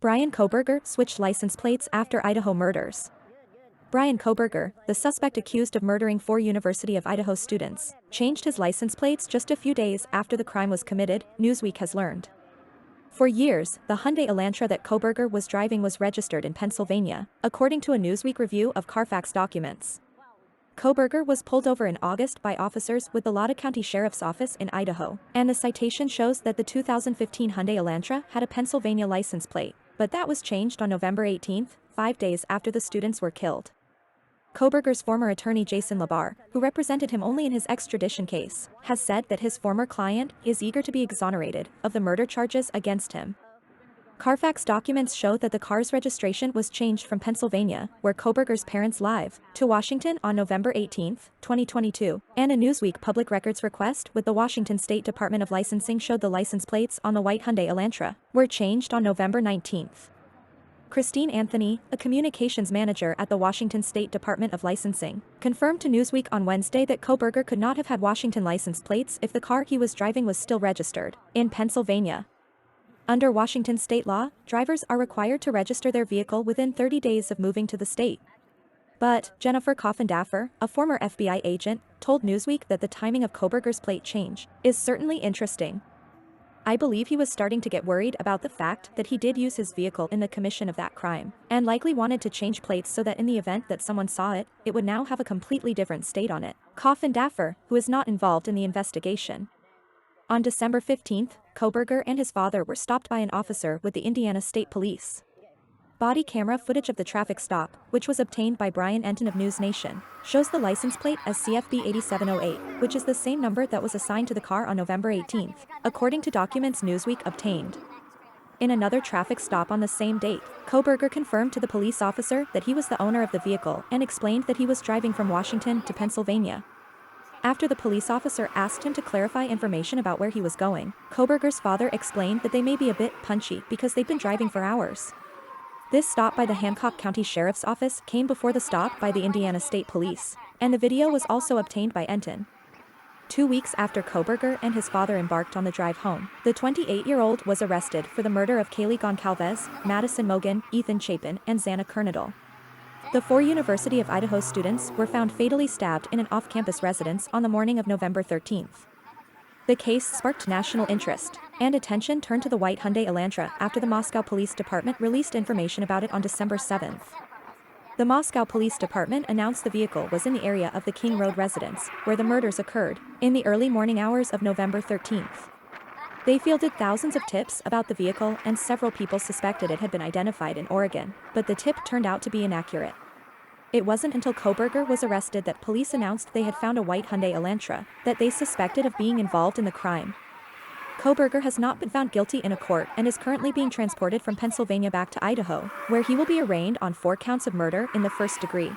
Bryan Kohberger switched license plates after Idaho murders. Bryan Kohberger, the suspect accused of murdering 4 University of Idaho students, changed his license plates just a few days after the crime was committed, Newsweek has learned. For years, the Hyundai Elantra that Kohberger was driving was registered in Pennsylvania, according to a Newsweek review of Carfax documents. Kohberger was pulled over in August by officers with the Latah County Sheriff's Office in Idaho, and the citation shows that the 2015 Hyundai Elantra had a Pennsylvania license plate, but that was changed on November 18, 5 days after the students were killed. Kohberger's former attorney Jason LaBar, who represented him only in his extradition case, has said that his former client is eager to be exonerated of the murder charges against him. Carfax documents show that the car's registration was changed from Pennsylvania, where Kohberger's parents live, to Washington on November 18, 2022, and a Newsweek public records request with the Washington State Department of Licensing showed the license plates on the white Hyundai Elantra were changed on November 19. Christine Anthony, a communications manager at the Washington State Department of Licensing, confirmed to Newsweek on Wednesday that Kohberger could not have had Washington license plates if the car he was driving was still registered in Pennsylvania. Under Washington state law, drivers are required to register their vehicle within 30 days of moving to the state. But Jennifer Coffindaffer, a former FBI agent, told Newsweek that the timing of Kohberger's plate change is certainly interesting. "I believe he was starting to get worried about the fact that he did use his vehicle in the commission of that crime, and likely wanted to change plates so that in the event that someone saw it, it would now have a completely different state on it." Coffindaffer, who is not involved in the investigation. On December 15, Kohberger and his father were stopped by an officer with the Indiana State Police. Body camera footage of the traffic stop, which was obtained by Brian Enton of News Nation, shows the license plate as CFB 8708, which is the same number that was assigned to the car on November 18, according to documents Newsweek obtained. In another traffic stop on the same date, Kohberger confirmed to the police officer that he was the owner of the vehicle and explained that he was driving from Washington to Pennsylvania. After the police officer asked him to clarify information about where he was going, Kohberger's father explained that they may be a bit punchy because they've been driving for hours. This stop by the Hancock County Sheriff's Office came before the stop by the Indiana State Police, and the video was also obtained by Enton. 2 weeks after Kohberger and his father embarked on the drive home, the 28-year-old was arrested for the murder of Kaylee Goncalves, Madison Mogan, Ethan Chapin, and Xana Kernadal. The 4 University of Idaho students were found fatally stabbed in an off-campus residence on the morning of November 13. The case sparked national interest, and attention turned to the white Hyundai Elantra after the Moscow Police Department released information about it on December 7. The Moscow Police Department announced the vehicle was in the area of the King Road residence, where the murders occurred, in the early morning hours of November 13. They fielded thousands of tips about the vehicle and several people suspected it had been identified in Oregon, but the tip turned out to be inaccurate. It wasn't until Kohberger was arrested that police announced they had found a white Hyundai Elantra that they suspected of being involved in the crime. Kohberger has not been found guilty in a court and is currently being transported from Pennsylvania back to Idaho, where he will be arraigned on 4 counts of murder in the first degree.